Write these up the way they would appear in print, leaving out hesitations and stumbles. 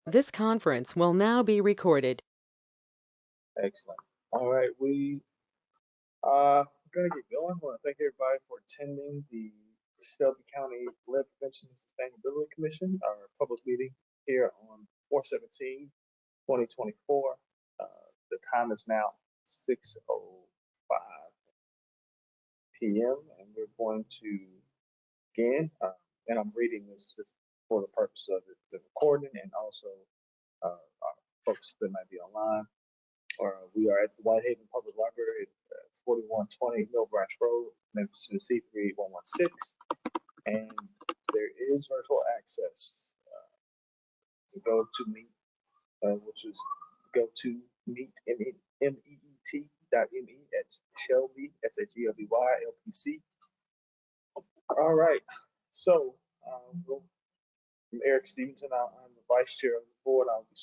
This conference will now be recorded. Excellent. All right, we are going to get going. I want to thank everybody for attending the Shelby County Lead Prevention and Sustainability Commission, our public meeting here on 4/17/2024. The time is now 6:05 p.m. and we're going to begin. And I'm reading this just for the purpose of the recording and also our folks that might be online. We are at the Whitehaven Public Library at 4120 Millbranch Road, Memphis, Tennessee 38116. And there is virtual access to go to Meet, which is go to Meet, MEET.me at Shelby, SHELBY, LPC. All right. So, I'm Eric Stevenson. I'm the vice chair of the board. I'll be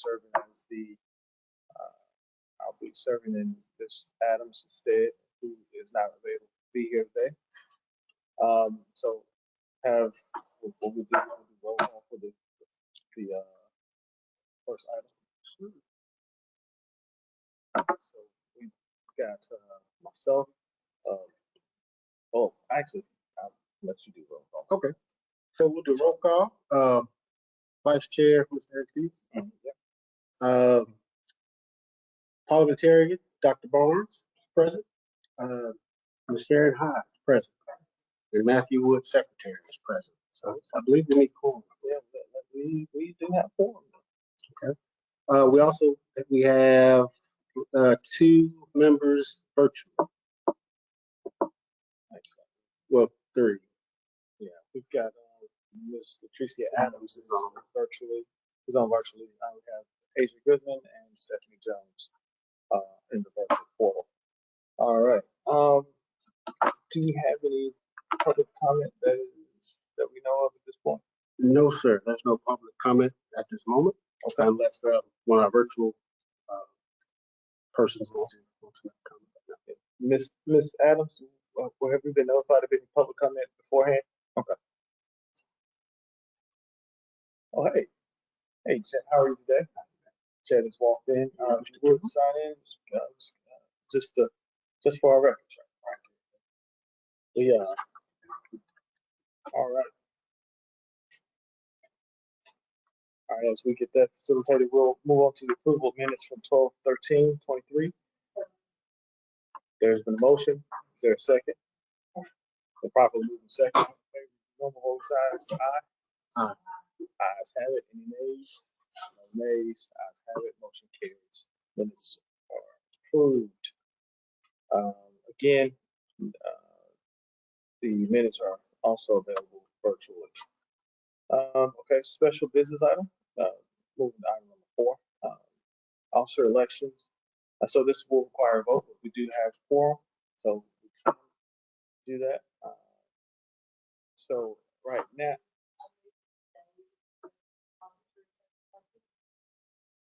serving in this Adams instead, who is not available to be here today. So have what we do is we roll call for the first item. So we got myself. Actually, I'll let you do roll call. Okay. So we'll do roll call. Vice Chair, Mr. Eric Stevenson. Yep. Parliamentarian, Dr. Barnes, present. Ms. Sharon Hyde, present. And Matthew Wood, Secretary, is present. So I believe we need quorum. Yeah, we do have quorum. Okay. We have 2 members virtual. Well, 3. Yeah, we've got Ms. Latricia Adams is on virtually. We have Asia Goodman and Stephanie Jones in the virtual portal. All right. Do you have any public comment that we know of at this point? No, sir. There's no public comment at this moment. Okay. Unless one of our virtual persons wants to comment. Miss Adams, have you been notified of any public comment beforehand? Okay. Oh, hey, Chad, how are you today? Chad has walked in. Would sign in just for our records, right? Yeah. All right. All right, as we get that facilitated, we'll move on to the approval of minutes from 12/13/23. There's been a motion. Is there a second? The properly moving second. Normal vote signs aye. Aye. Ayes have it. Any nays? No nays. Ayes have it. Motion carries. Minutes are approved. Again, the minutes are also available virtually. Okay, special business item. Moving to item number 4. Officer elections. So this will require a vote, but we do have quorum, so we can do that. So right now.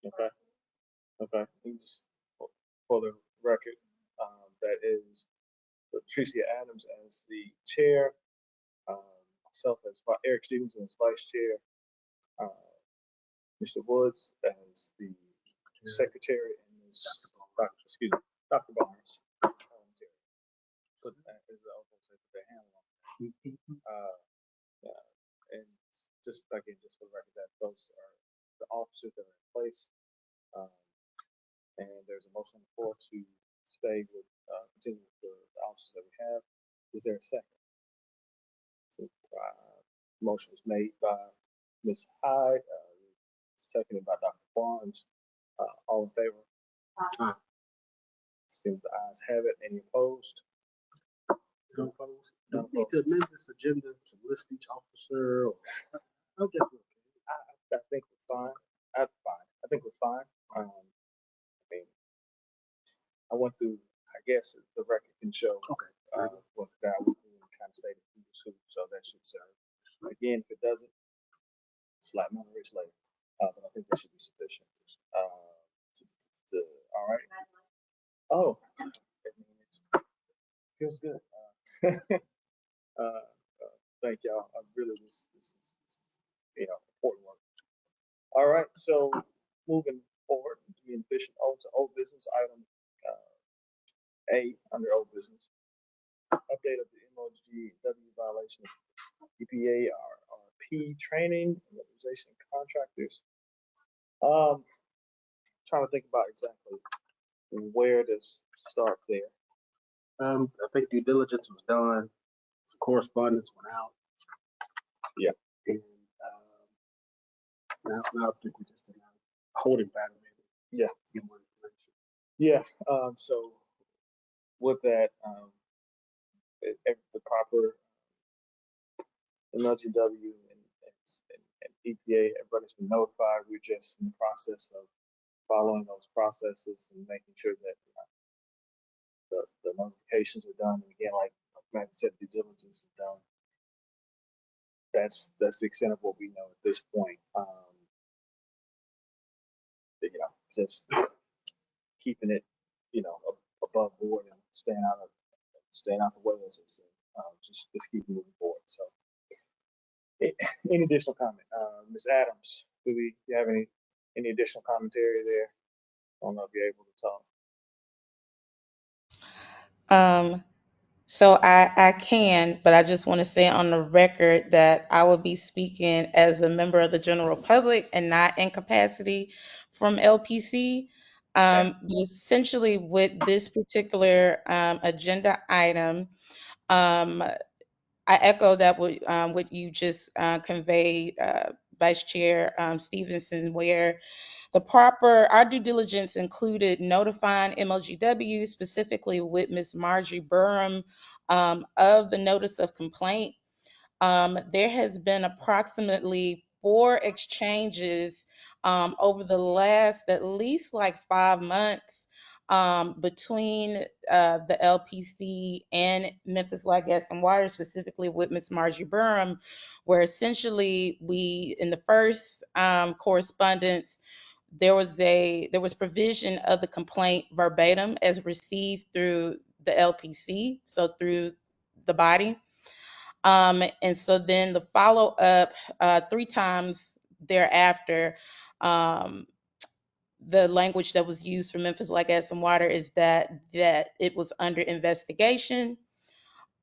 Okay. And just for the record, that is Latricia Adams as the chair, myself as Eric Stevenson as vice chair, Mr. Woods as the secretary, and Dr. Barnes as parliamentarian. Put that as the handle on. And just for the record, that those are the officers that are in place. And there's a motion on the floor to stay with continue with the officers that we have. Is there a second? So, motion was made by Ms. Hyde, seconded by Dr. Barnes. All in favor? Aye. Seems the ayes have it. Any opposed? No opposed. Do we need to amend this agenda to list each officer? Or, I guess we're okay. I think we're fine. I think we're fine. I went through, I guess the record can show. Okay. What the guy went through and kind of stated who's who, so that should serve. Again, if it doesn't, slap me on the wrist later. But I think that should be sufficient. All right. Oh, it feels good. Thank y'all. I really, this is important work. All right. So moving forward, being efficient, to old business item A under old business, update of the MLGW violation of EPA RRP training, weatherization contractors. Trying to think about exactly where to start there. I think due diligence was done. Some correspondence went out. Yeah. And now I think we just did a holding pattern. Yeah. Get more information. Yeah. So with that, the proper MLGW and EPA, everybody's been notified. We're just in the process of following those processes and making sure that the notifications are done. And again, like Matthew said, due diligence is done. That's the extent of what we know at this point. Just keeping it, above board and staying out the way, as I said. Just keep moving forward. So, any additional comment, Ms. Adams? Do you have any additional commentary there? I don't know if you're able to talk. So I can, but I just want to say on the record that I will be speaking as a member of the general public and not in capacity from LPC. But essentially, with this particular agenda item, um, I echo that what you just conveyed, Vice Chair Stevenson, where our due diligence included notifying MLGW, specifically with Ms. Margie Burham, of the notice of complaint. There has been approximately 4 exchanges over the last at least like 5 months between the LPC and Memphis Light Gas and Water, specifically with Ms. Margie Burham, where essentially in the first correspondence, there was provision of the complaint verbatim as received through the LPC, so through the body. And so then the follow up 3 times thereafter, um, the language that was used for Memphis Light Gas and Water is that it was under investigation.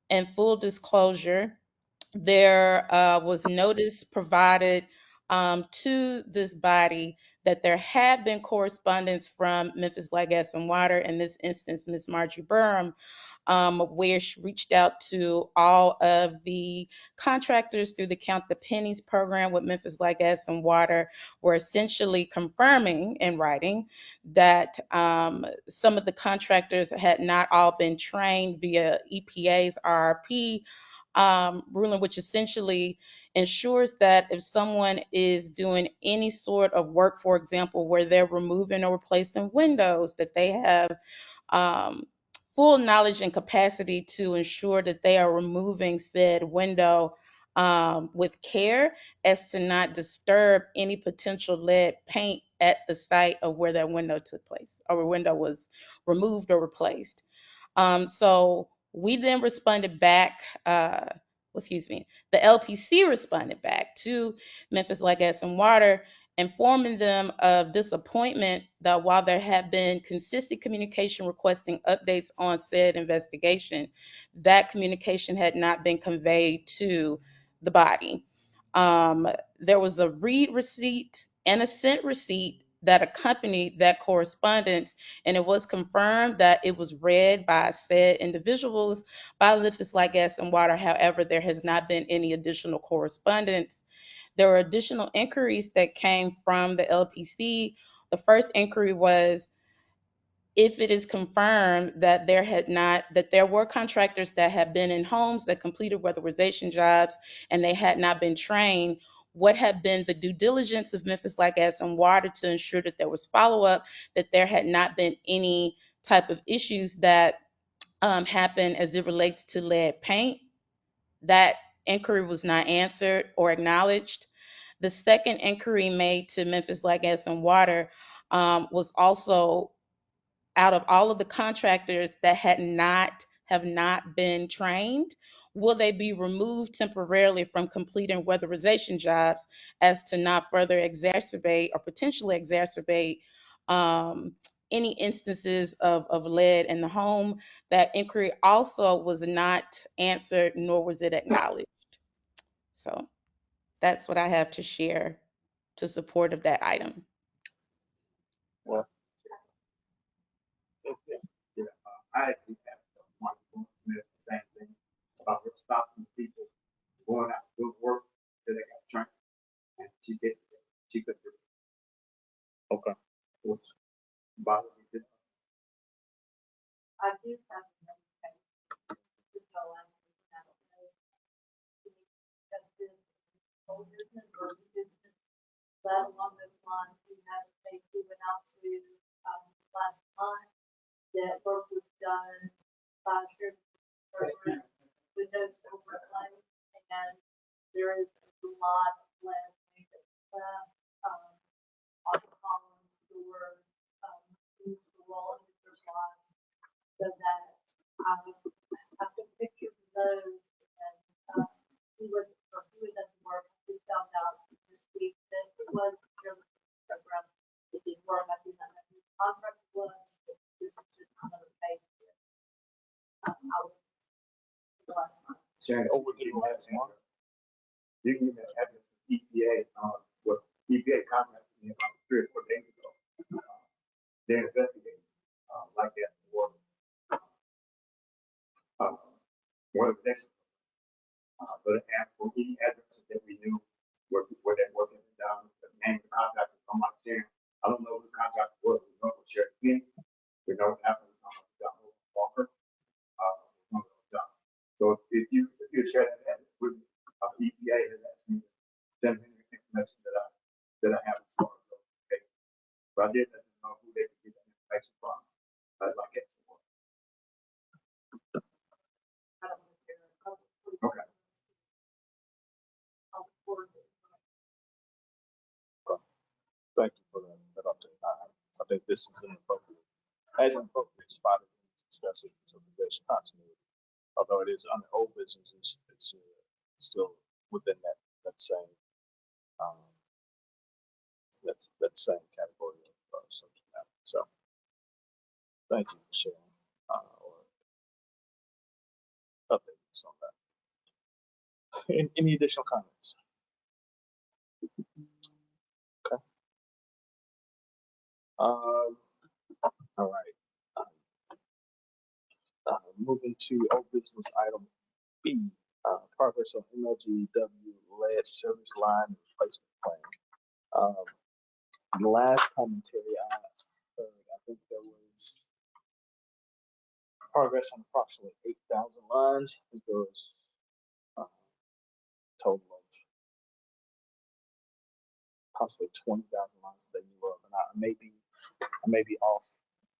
And full disclosure, there was notice provided to this body that there had been correspondence from Memphis Light Gas and Water, in this instance, Ms. Margie Burham, where she reached out to all of the contractors through the Count the Pennies program with Memphis Light Gas and Water, were essentially confirming in writing that some of the contractors had not all been trained via EPA's RRP ruling, which essentially ensures that if someone is doing any sort of work, for example, where they're removing or replacing windows, that they have um, full knowledge and capacity to ensure that they are removing said window with care as to not disturb any potential lead paint at the site of where that window took place or where window was removed or replaced. So we then responded back, excuse me, the LPC responded back to Memphis Light Gas and Water, informing them of disappointment that while there had been consistent communication requesting updates on said investigation, that communication had not been conveyed to the body. Um, there was a read receipt and a sent receipt that accompanied that correspondence, and it was confirmed that it was read by said individuals by Memphis Light Gas and Water. However, there has not been any additional correspondence. There were additional inquiries that came from the LPC. The first inquiry was if it is confirmed that there were contractors that had been in homes that completed weatherization jobs and they had not been trained, what had been the due diligence of Memphis Light Gas and Water to ensure that there was follow-up, that there had not been any type of issues that happened as it relates to lead paint. That inquiry was not answered or acknowledged. The second inquiry made to Memphis Light Gas and Water was also, out of all of the contractors that have not been trained? Will they be removed temporarily from completing weatherization jobs as to not further exacerbate or potentially exacerbate um, any instances of lead in the home? That inquiry also was not answered, nor was it acknowledged. So that's what I have to share to support of that item. Well, okay. Yeah, I actually asked Michael Smith the same thing about her stopping people going out to do work till they got trained. And she said she could do it. Okay. Which bothered me. I do have another case to go on. I don't know if that's been old business or new business, but along those lines, we have a case we went out to last month that work was done by Shelby program with those overlay, and there is a lot of land left on the column door, into the wall, into the line. So that I took pictures of those, and he was at work. Just found out this week that it was a German program. It didn't work. I did not know who the contract was, but this is just another case. I was Sharon, over the last month, you can even have this EPA, what EPA contacted me about 3 or 4 days ago. They're investigating, like that, or, weatherization. But it asked for any addresses that we knew where they're working down, the name of the contractor, I'm not sharing. I don't know who the contractor was, we know what Sheriff King, we know what happened with John Walker. So if you share that with EPA, then that's me, send me the information that I have as far as those cases. But I did let them know who they could get that information from. I'd like it. Okay. Thank you for that update. I think this is an appropriate spot as discussing consolidation continuity. Although it is under old business, it's still within that same um, that same category of subject matter. So thank you for sharing or updating us on that. Any additional comments? Okay. All right. Moving to old business item B, progress on MLGW lead service line replacement plan. In the last commentary I heard, I think there was progress on approximately 8,000 lines. I think there was a total of possibly 20,000 lines that they knew of, and I may be off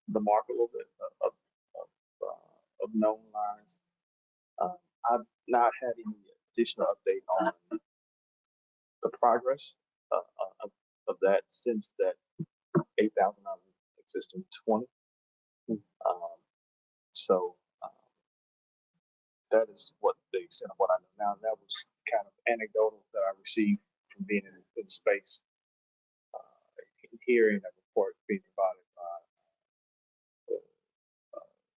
the mark a little bit of known lines. I've not had any additional update on the progress of that since that 8,000 of them exist in 20. Um, so that is what the extent of what I know now. That was kind of anecdotal that I received from being in space, hearing a report being provided by the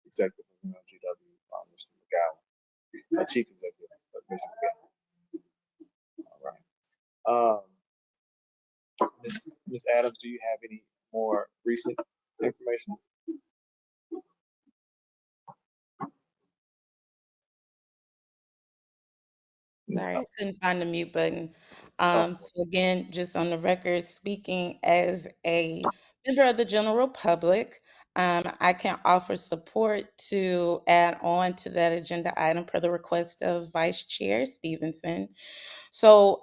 executive of MLGW, Mr. McGowan, chief executive of Mr. McGowan. All right. Ms. Adams, do you have any more recent information? Sorry, I couldn't find the mute button. So again, just on the record, speaking as a member of the general public, I can offer support to add on to that agenda item per the request of Vice Chair Stevenson. So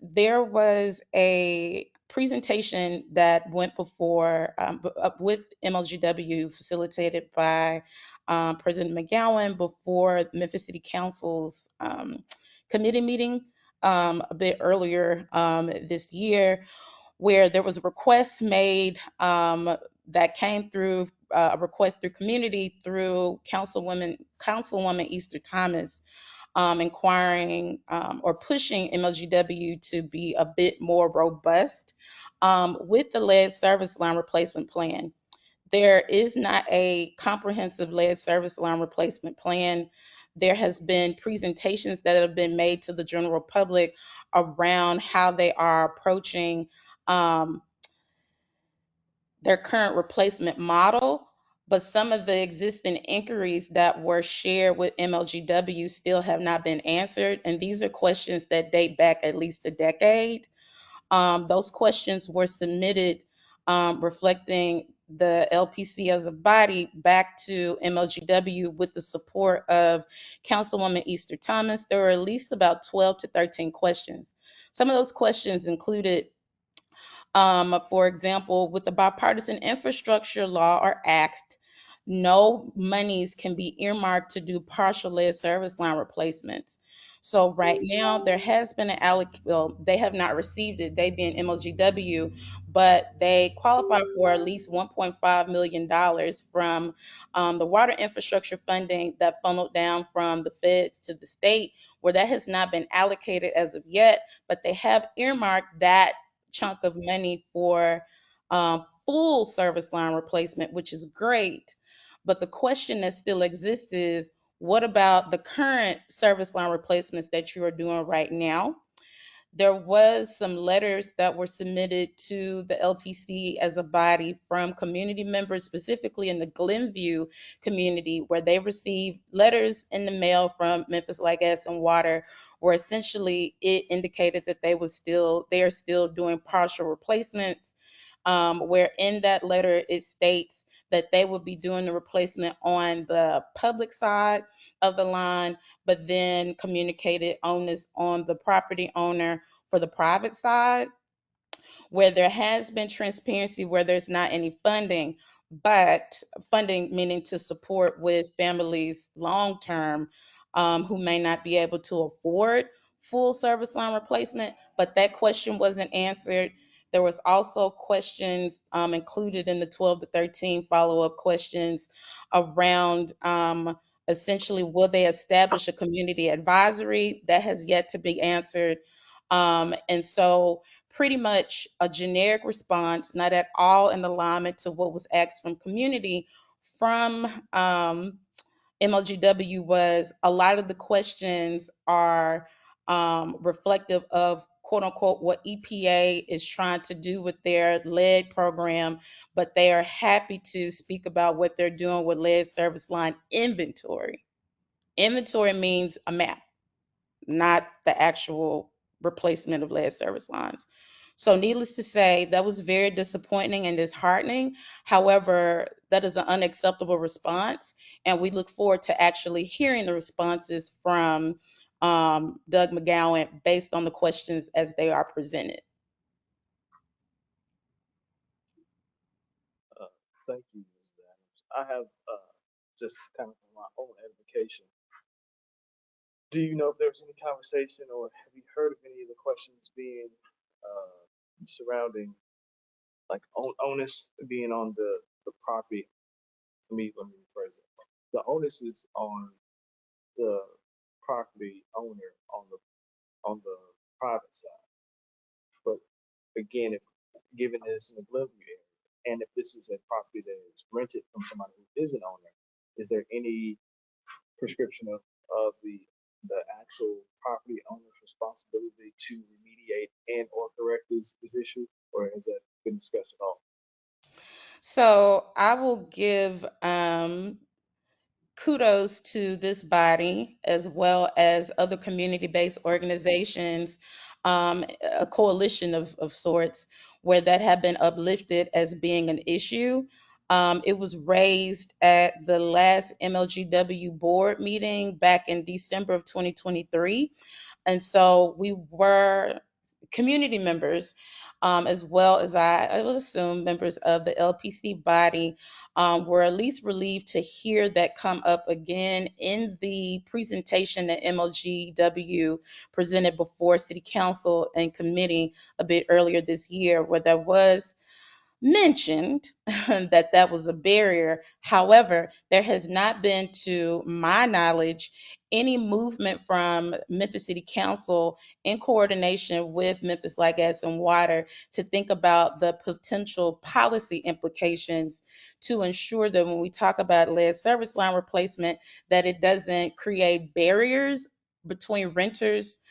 there was a presentation that went before with MLGW, facilitated by President McGowan before Memphis City Council's committee meeting a bit earlier this year, where there was a request made that came through a request through community through Councilwoman Easter Thomas, inquiring or pushing MLGW to be a bit more robust with the lead service line replacement plan. There is not a comprehensive lead service line replacement plan. There has been presentations that have been made to the general public around how they are approaching um, their current replacement model, but some of the existing inquiries that were shared with MLGW still have not been answered. And these are questions that date back at least a decade. Those questions were submitted reflecting the LPC as a body back to MLGW with the support of Councilwoman Easter Thomas. There were at least about 12 to 13 questions. Some of those questions included, for example, with the bipartisan infrastructure law or act, no monies can be earmarked to do partial lead service line replacements. So right now there has been an well, they have not received it, they being MLGW, but they qualify for at least $1.5 million from the water infrastructure funding that funneled down from the feds to the state, where that has not been allocated as of yet, but they have earmarked that chunk of money for full service line replacement, which is great. But the question that still exists is, what about the current service line replacements that you are doing right now? There was some letters that were submitted to the LPC as a body from community members, specifically in the Glenview community, where they received letters in the mail from Memphis Light, Gas, and Water, where essentially it indicated that they are still doing partial replacements. Where in that letter it states that they would be doing the replacement on the public side of the line, but then communicated onus on the property owner for the private side, where there has been transparency, where there's not any funding, but funding meaning to support with families long term, who may not be able to afford full service line replacement. But that question wasn't answered. There was also questions included in the 12 to 13 follow-up questions around essentially, will they establish a community advisory? That has yet to be answered. And so pretty much a generic response, not at all in alignment to what was asked from community from MLGW, was a lot of the questions are reflective of quote unquote what EPA is trying to do with their lead program, but they are happy to speak about what they're doing with lead service line inventory. Inventory means a map, not the actual replacement of lead service lines. So, needless to say, that was very disappointing and disheartening. However, that is an unacceptable response, and we look forward to actually hearing the responses from Doug McGowan based on the questions as they are presented. Thank you, Mrs. Adams. I have just kind of for my own edification. Do you know if there was any conversation, or have you heard of any of the questions being surrounding like onus being on the property? Let me rephrase it. The onus is on the property owner on the private side. But again, if given this in the Glenview area, and if this is a property that is rented from somebody who is an owner, is there any prescription of the actual property owner's responsibility to remediate and or correct this issue, or has that been discussed at all? So, I will give kudos to this body as well as other community-based organizations, a coalition of sorts, where that have been uplifted as being an issue. It was raised at the last MLGW board meeting back in December of 2023. And so we were community members, as well as I would assume members of the LPC body, were at least relieved to hear that come up again in the presentation that MLGW presented before City Council and committee a bit earlier this year, where there was mentioned that that was a barrier. However, there has not been, to my knowledge, any movement from Memphis City Council in coordination with Memphis Light, Gas, and Water to think about the potential policy implications to ensure that when we talk about lead service line replacement, that it doesn't create barriers between renters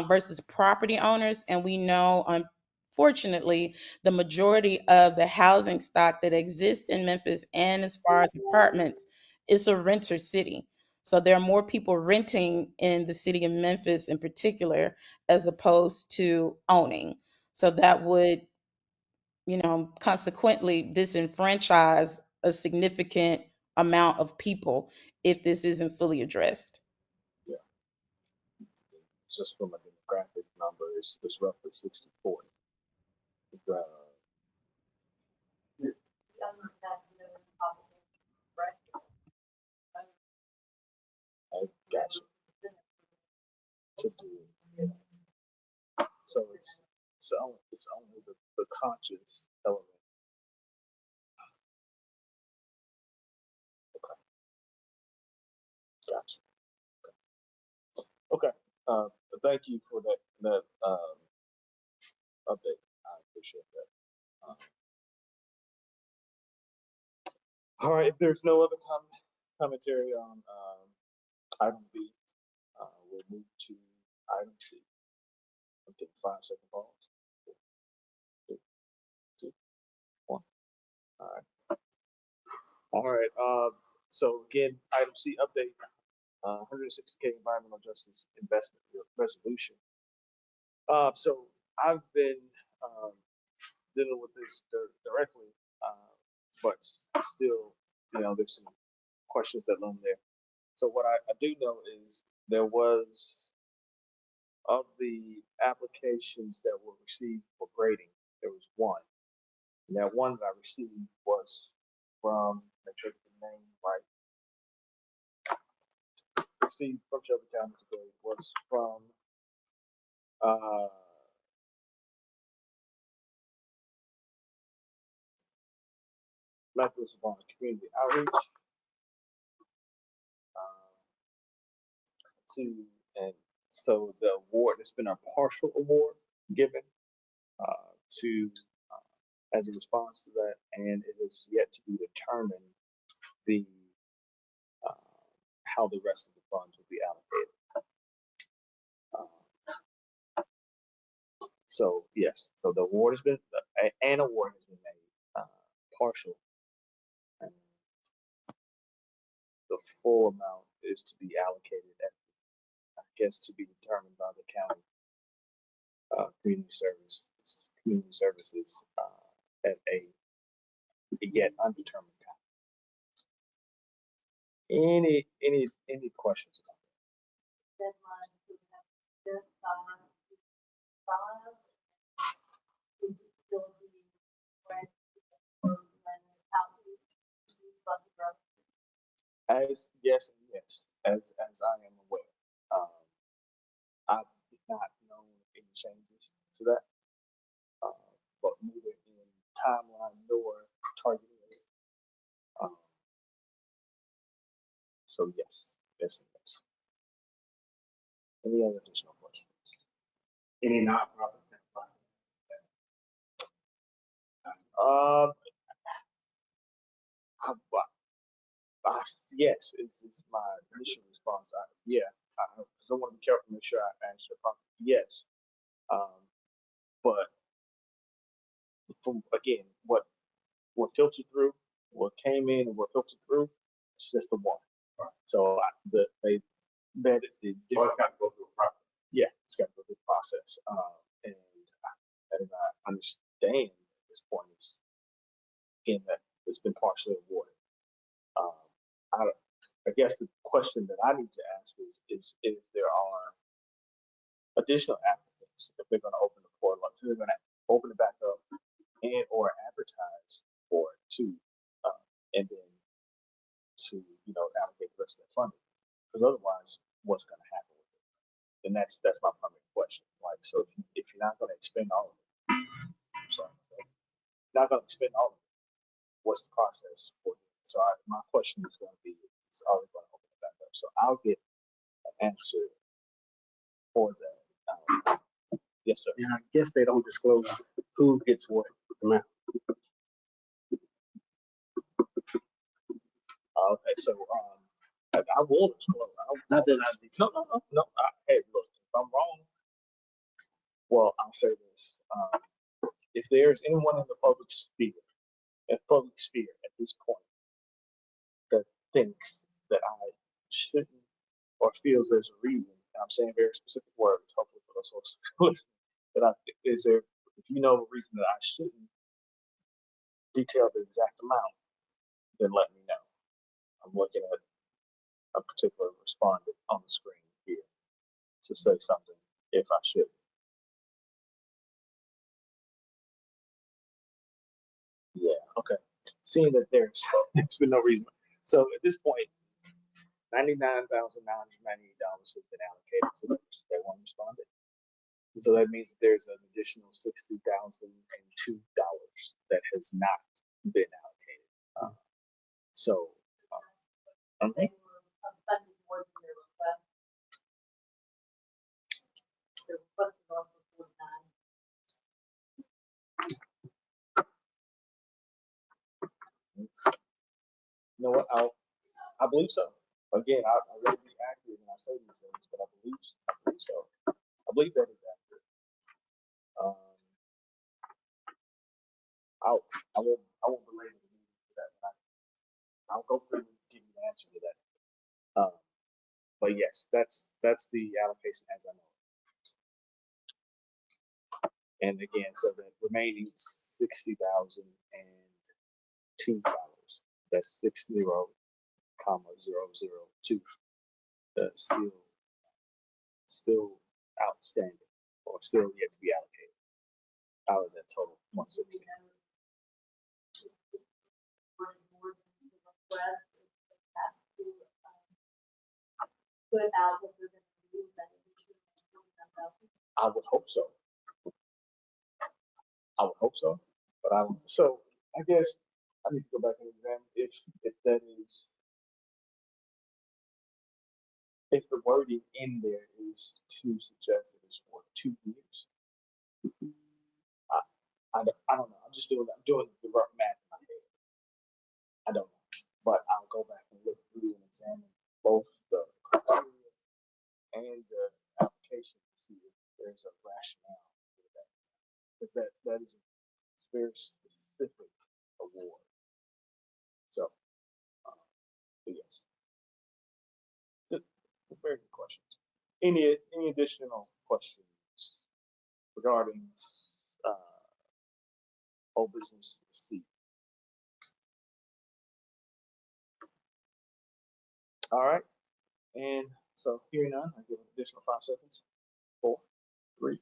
versus property owners. And we know, unfortunately, the majority of the housing stock that exists in Memphis, and as far as apartments, is a renter city. So there are more people renting in the city of Memphis in particular as opposed to owning. So that would, consequently disenfranchise a significant amount of people if this isn't fully addressed. Yeah, just from a demographic number, it's roughly 60-40. Government has no obligation, right? I got you. To do. So it's only the conscious element. Okay, gotcha. Okay. Thank you for that update. I appreciate that. All right. If there's no other commentary on item B, we'll move to item C. Okay, 5-second pause. 3, 2, 1. All right. All right. So again, item C update. 160K environmental justice investment resolution. So I've been um, dealing with this directly, but still, there's some questions that loom there. So what I do know is there was, of the applications that were received for grading, there was one. And that one that I received was from, make sure I get the name right, received from Shelby County to grade was from uh, Memphis upon community outreach uh, to, and so the award, it's been a partial award given to as a response to that, and it is yet to be determined the uh, how the rest of the funds will be allocated. So yes, so the award has been an award has been made, partial, and the full amount is to be allocated at, I guess, to be determined by the county community services at a yet undetermined time. Any questions about Deadlines to have this five. Would you still be ready for when outreach to budget growth? that? As yes and yes, as I am aware, I did not know any changes to that, uh, but neither in timeline nor targeting. Um, so yes and yes. Any other additional questions? Any nonprofit? Um, I, I, yes, it's my initial response. Yeah, because I want to be careful, make sure I answer it properly. Yes, but from again, what filtered through, what came in, and what filtered through, it's just the one. Right. So they vetted the different. Got to go through a process. Yeah, it's got to go through the process. And as I understand at this point, it's again that it's been partially awarded. Um, I, I guess the question that I need to ask is if there are additional applicants, if they're going to open the portal, if they're going to open it back up and or advertise for it too, and then to allocate the rest of that funding. Because otherwise, what's going to happen with it? And that's my primary question. Like, so if you're not going to expend all of it, I'm sorry. not going to spend all of it. What's the process for it? So my question is going to be, it's already going to open it back up. So I'll get an answer for that. Yes, sir. And I guess they don't disclose who gets what amount. Okay, so I will disclose. Not that I No. Hey, look, if I'm wrong, well, I'll say this. If there's anyone in the public sphere at this point that thinks that I shouldn't or feels there's a reason, and I'm saying very specific words, hopefully for those folks listening, if you know a reason that I shouldn't detail the exact amount, then let me know. I'm looking at a particular respondent on the screen here to say something if I should. Yeah, okay. Seeing that there's been no reason. So at this point, $99,998 has been allocated to that one respondent. And so that means that there's an additional $60,002 that has not been allocated. So They were funded more than their request. Their request was also 49. you know what? I believe so. Again, I want to be accurate when I say these things, but I believe so. I believe that is accurate. I won't belabor the meeting for that. I'll go through and give you the answer to that. But yes, that's the allocation as I know it. And again, so the remaining $60,002. That's 60,002. That's still outstanding or still yet to be allocated out of that total 160. More than the request, they have to put out what they're going to use that additional 49,000. I would hope so. But I don't. So I guess I need to go back and examine if that is, if the wording in there is to suggest that it's for 2 years. I don't know. I'm doing the rough math in my head. I don't know. But I'll go back and look through and examine both the criteria and the application to see if there's a rationale for that. Because that is a very specific award. So, yes. Good, very good questions. Any additional questions regarding whole business Steve? All right. And so hearing none, I give an additional 5 seconds. 4, 3,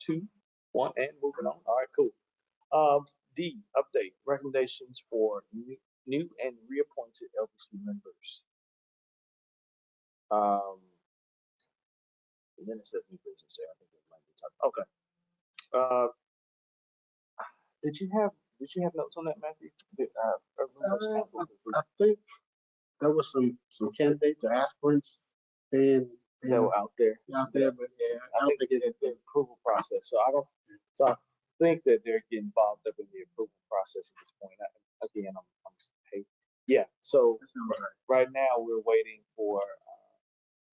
2, 1, and moving on. All right, cool. D, update recommendations for new and reappointed LPC members. And then it says new business there. I think it might be talking. Okay. Did you have notes on that, Matthew? I think there was some candidates or aspirants and That were out there. but yeah, I don't think it's the approval process. So I think that they're getting involved up in the approval process at this point. Yeah. So right now we're waiting for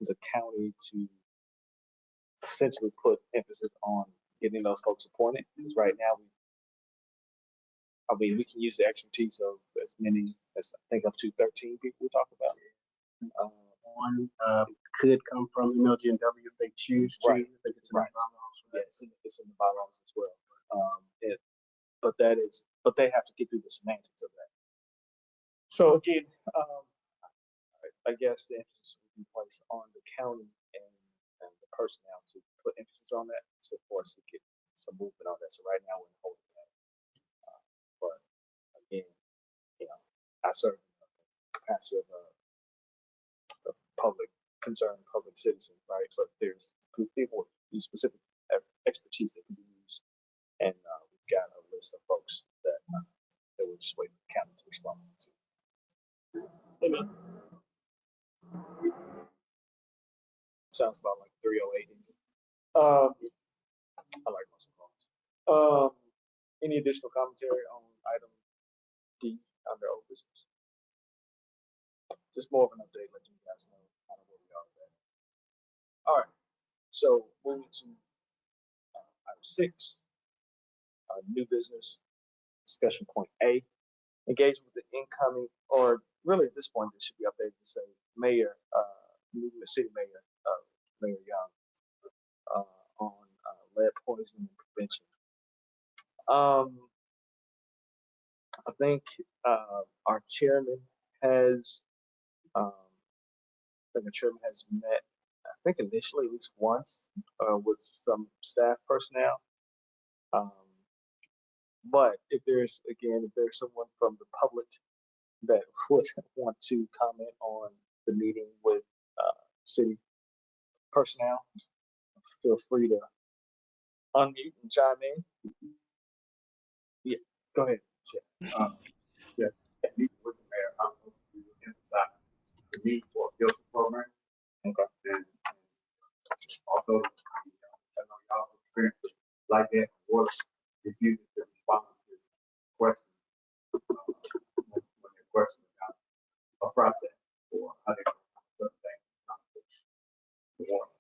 the county to essentially put emphasis on getting those folks appointed. Because right now we can use the expertise of as many as I think up to 13 people we talk about. One could come from MLGW if they choose to. Right. I think it's in Right. the bylaws. Yeah, it's in the bylaws as well. But they have to get through the semantics of that. So again, I guess the emphasis would be placed on the county and the personnel to put emphasis on that, so for us to get some movement on that. So right now we're holding that. But again, I serve in the capacity of a public concern, public citizen, right? But there's people with specific expertise that can be used, and we've got a list of folks that just wait for the county to respond to. Amen. Sounds about like 308. I like muscle calls. Any additional commentary on item D under old business? Just more of an update, let you guys know kind of where we are with that. All right. So moving to item 6, new business discussion point A. Engage with the incoming, or really at this point, this should be updated to say mayor, new city mayor, Mayor Young, on lead poisoning and prevention. I think our chairman has, the chairman has met, I think initially at least once with some staff personnel. But if there's someone from the public that would want to comment on the meeting with city personnel, feel free to unmute and chime in. Yeah, go ahead. Yeah, meet with the mayor, I'm going to emphasize the need for a filter program. Okay. And also, I know y'all experienced it like that, water refuses to respond to questions, when they're questioning about a process or how they certain things. The water.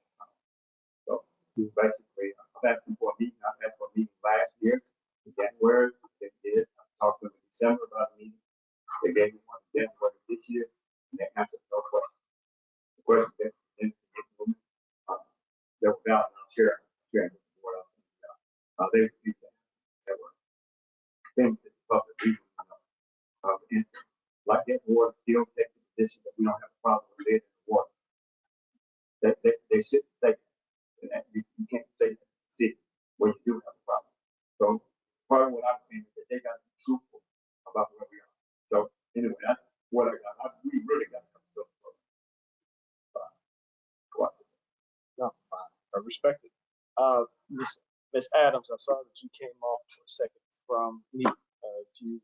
So we basically, I've asked them for a meeting, I've asked for a meeting last year, in January, they did, I talked to them in December about a meeting. They gave me one in January this year, and they answered no questions. The question that they were valid, and I'm sharing with the board else. They refused that. There were things that the public reason answer. Like that board still takes the position that we don't have a problem with lead in the water. They shouldn't say that. You can't say that in the city where you do have a problem. So part of what I'm saying is that they got to be truthful about where we are. So anyway, that's what I got. We really got to come to No, I respect it. Miss Adams, I saw that you came off for a second from me. If you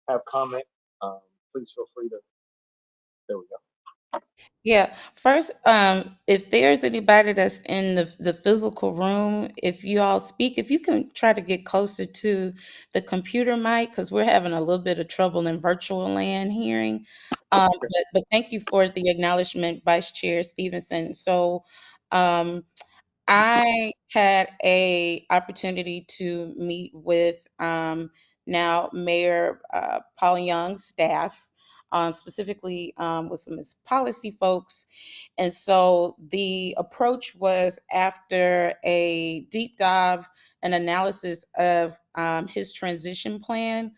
have comment, please feel free to. There we go. Yeah, first, if there's anybody that's in the physical room, if you all speak, if you can try to get closer to the computer mic, because we're having a little bit of trouble in virtual land hearing. But thank you for the acknowledgement, Vice Chair Stevenson. So, I had a opportunity to meet with now Mayor Paul Young's staff, specifically with some of his policy folks. And so the approach was, after a deep dive and analysis of his transition plan,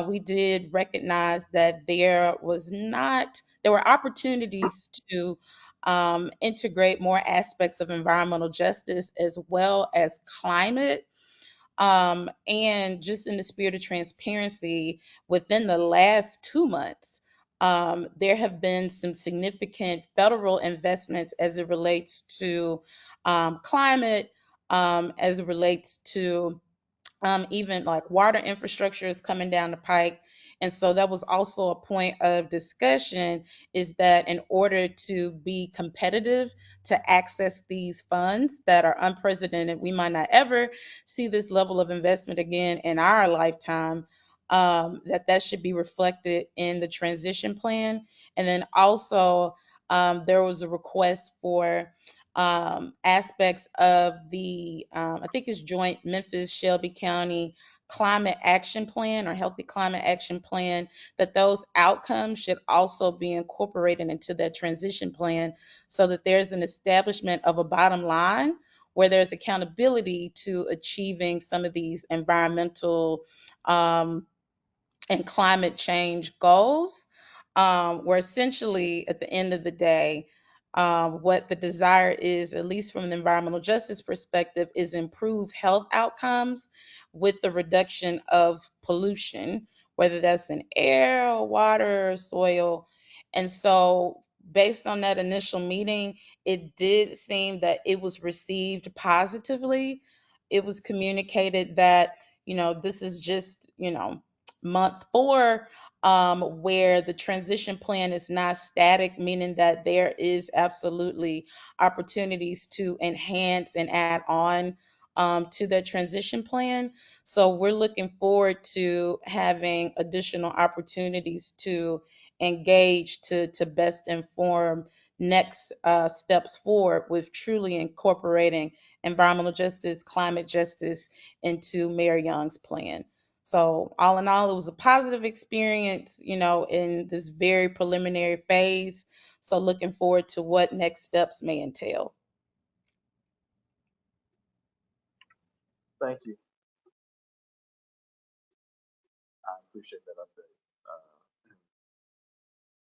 we did recognize that there were opportunities to integrate more aspects of environmental justice as well as climate. And just in the spirit of transparency, within the last 2 months, there have been some significant federal investments as it relates to climate, as it relates to even like water infrastructure is coming down the pike. And so that was also a point of discussion, is that in order to be competitive to access these funds that are unprecedented, we might not ever see this level of investment again in our lifetime, that should be reflected in the transition plan. And then also, there was a request for aspects of the, I think it's joint Memphis Shelby County climate action plan, or healthy climate action plan, that those outcomes should also be incorporated into that transition plan, so that there's an establishment of a bottom line where there's accountability to achieving some of these environmental um, and climate change goals, where essentially at the end of the day, what the desire is, at least from an environmental justice perspective, is improve health outcomes with the reduction of pollution, whether that's in air, or water, or soil. And so, based on that initial meeting, it did seem that it was received positively. It was communicated that, this is just, month 4, where the transition plan is not static, meaning that there is absolutely opportunities to enhance and add on to the transition plan. So we're looking forward to having additional opportunities to engage to best inform next steps forward with truly incorporating environmental justice, climate justice into Mayor Young's plan. So all in all, it was a positive experience, in this very preliminary phase. So looking forward to what next steps may entail. Thank you. I appreciate that update.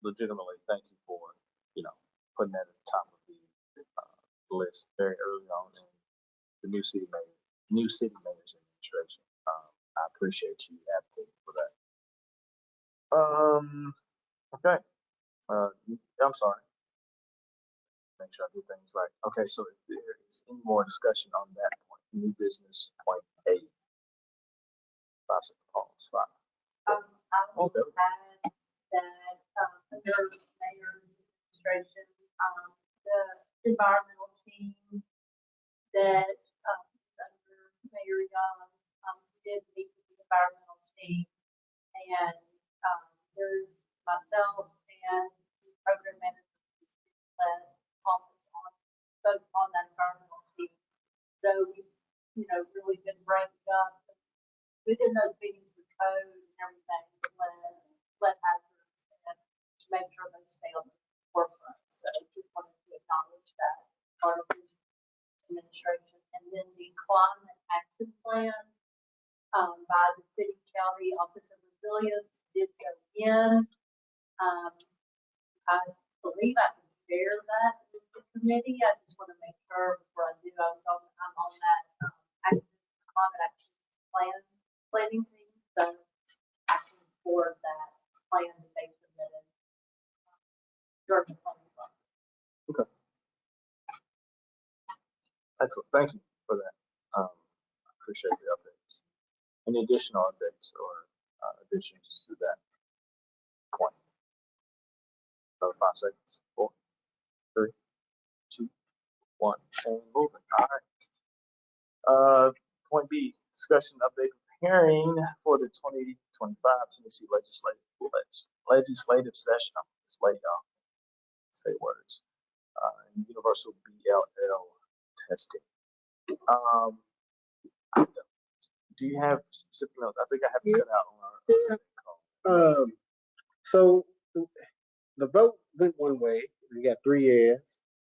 Legitimately, thank you for, putting that at the top of the list very early on in the new city mayor's administration. I appreciate you advocating for that. Okay. I'm sorry. Make sure I do things right. Okay, so if there is any more discussion on that point, new business point A. 5 second pause. 5. I will add that, under mayor's administration, the environmental team that, under Mayor Young, did meet with the environmental team. And, there's myself and the program manager led office on, both on that environmental team. So we, really been breaking up within those meetings with code and everything, let hazards and to make sure they stay on the forefront. So just wanted to acknowledge that part of the administration. And then the climate action plan, by the city county Office of Resilience did go in. I believe I can share that with the committee. I just want to make sure before I do. I'm on that climate action planning team, so I can forward that plan that they submitted during the planning process. Okay. Excellent. Thank you for that. I appreciate the updates. Any additional updates or additions to that point? Another 5 seconds. 4, 3, 2, 1, and moving. All right. Point B, discussion update hearing for the 2025 Tennessee legislative session. I'm just late, y'all. Say words. Universal BLL testing. Do you have specific notes? I think I have it cut out on our call. So the vote went one way. We got 3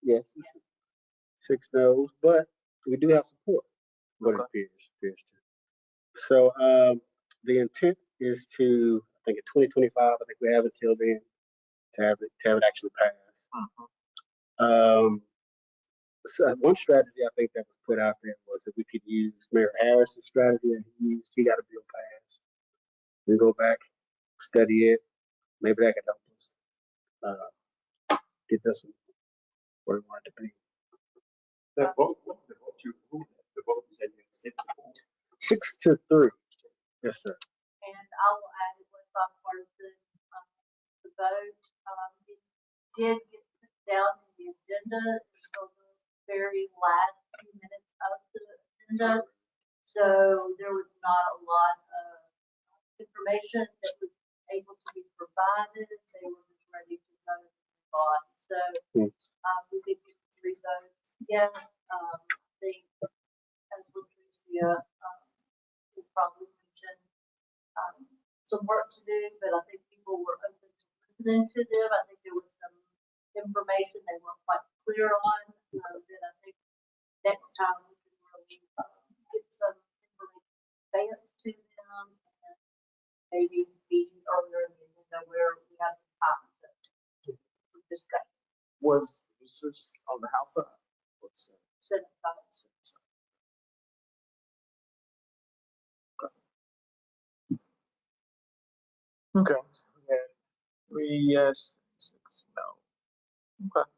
yeses, 6 no's, but we do have support. What Okay. it appears to. So the intent is to, I think in 2025, I think we have until then to have it actually pass. So one strategy I think that was put out there was that we could use Mayor Harris's strategy that he used. He got a bill passed. We go back, study it. Maybe that could help us get this one where we want it to be. The vote you said you had 6-3. Yes, sir. And I will add it was bipartisan, the vote, it did get put down in the agenda until the very last few minutes of the agenda. So there was not a lot of information that was able to be provided. They were just ready to vote on. So we did get 3 votes. Yes, I think as Latricia will probably mention, some work to do, but I think people were open to listening to them. I think there was some information they weren't quite clear on. That I think next time we can really get some information advanced to them and maybe be earlier in the agenda where we have the time to discuss. Was this on the House side? Senate side. Okay. We had 3 yes, 6 no. Okay.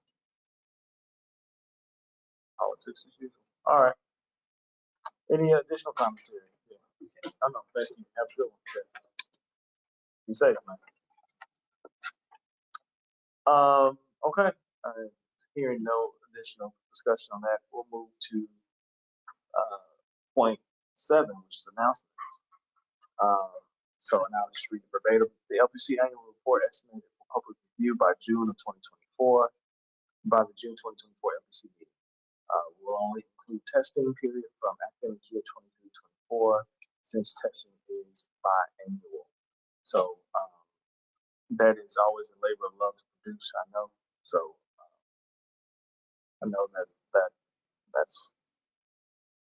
Politics as usual. All right. Any additional commentary? Yeah. I know. Thank you. Have a good one. Be safe, man. Okay. Hearing no additional discussion on that, we'll move to point 7, which is announcements. So now just read verbatim. The LPC annual report estimated for public review by June of 2024. By the June 2024 LPC meeting, will only include testing period from academic year 23-24, since testing is biannual. So that is always a labor of love to produce, I know. So I know that's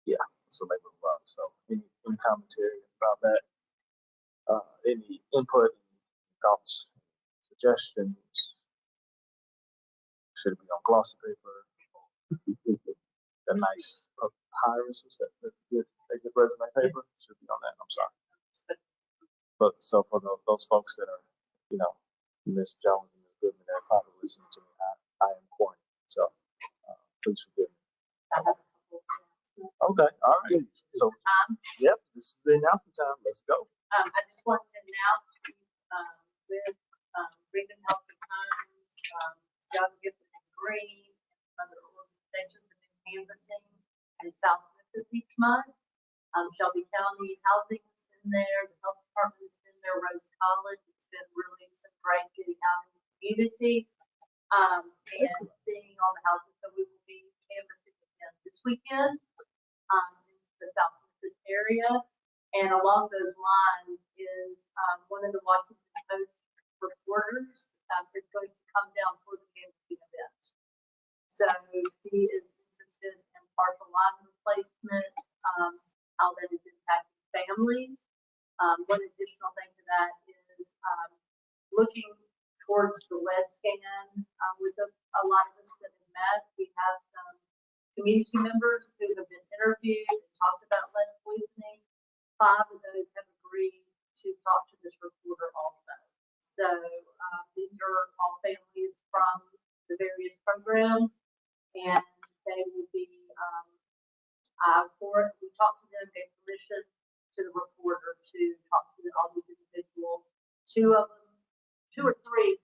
yeah, it's a labor of love. So any commentary about that? Any input, any thoughts, suggestions? Should it be on glossy paper? The nice papyrus, was that the good resume paper? Should be on that. I'm sorry. But so for those folks that are, Miss Jones and Miss Goodman, they're probably listening to me. I am corny, so please forgive me. Okay, all right. So, yep, this is the announcement time. Let's go. I just want to announce with Freedom Helping Homes, Young Gifted and Green, and other organizations have been canvassing in South Memphis each month. Shelby County Housing has been there, the Health Department has been there, Rhodes College. It's been really some great getting out in the community and seeing all the houses. So we will be canvassing again this weekend in the South Memphis area. And along those lines is one of the Washington Post reporters is going to come down for the canvassing event. So he is interested in partial line replacement, how that is impacting families. One additional thing to that is looking towards the lead scan. With a lot of us that have met, we have some community members who have been interviewed and talked about lead poisoning. 5 of those have agreed to talk to this reporter also. So these are all families from the various programs, and they will be we talked to them, gave permission to the reporter to talk to all these individuals. 2 or 3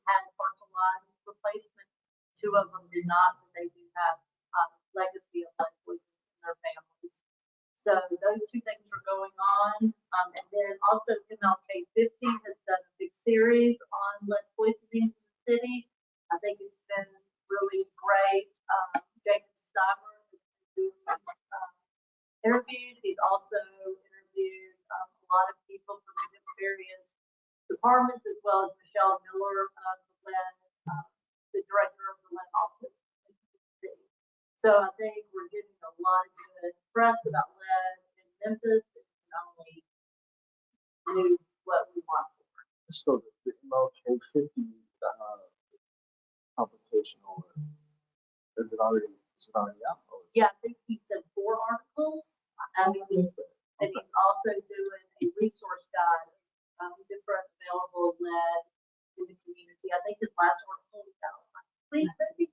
had partial line replacement. 2 of them did not, but they do have legacy of lead poisoning in their families. So those 2 things are going on. And then also MLK 50 has done a big series on lead poisoning in the city. I think it's been really great. Jacob Steimer has been doing interviews. He's also interviewed a lot of people from the various departments, as well as Michelle Miller of the lead, the director of the lead office in the city. So I think we're getting a lot of good press about lead in Memphis. It can only do what we want. So the MLK 50 publication, or is it already out? Yeah, I think he's done 4 articles. And he's also doing a resource guide, different available lead in the community. I think his last article was out last week, maybe.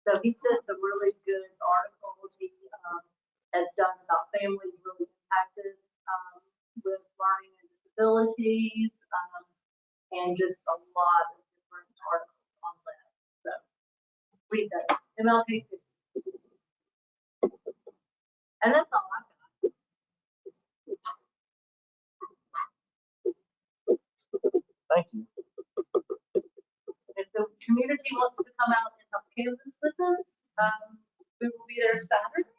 So he did some really good articles. He has done about families really impacted with learning and disabilities, and just a lot of different articles on lead. So read that. MLK 50. And that's all I got. Thank you. If the community wants to come out and help canvas with us, we will be there Saturday.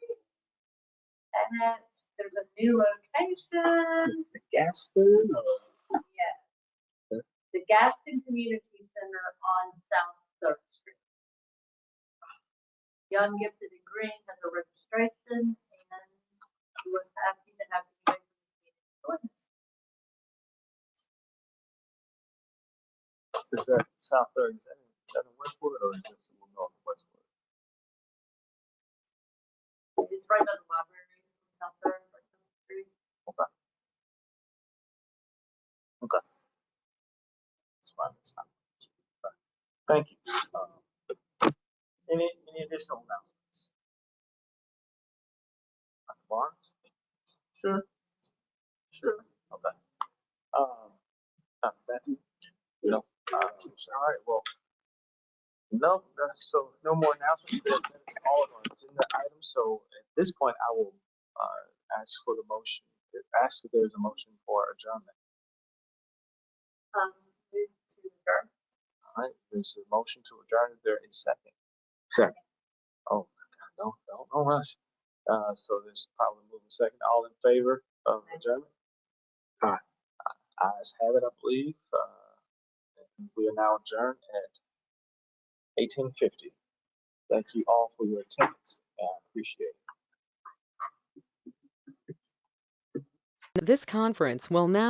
And there's a new location. The Gaston? Yeah. The Gaston Community Center on South 3rd Street. Young Gifted and Green has a registration, and we're happy to have you join us. Is that South 3rd? Is that in Westwood, or is it just north of Westwood? It's right by the library on South 3rd Street. Okay. Okay. That's fine. That's not. Okay. Thank you. Any additional announcements? Dr. Barnes? Sure. Okay. Matthew? No. All right, well, no, so no more announcements. That's all of our agenda items. So at this point, I will ask for the motion, ask if there's a motion for adjournment. Move to adjourn. All right, there's a motion to adjourn. Is there a second? Second. Oh, God, don't rush. So there's probably moving second. All in favor of adjournment? Aye. Ayes have it, I believe. And we are now adjourned at 18:50. Thank you all for your attendance. I appreciate it. This conference will now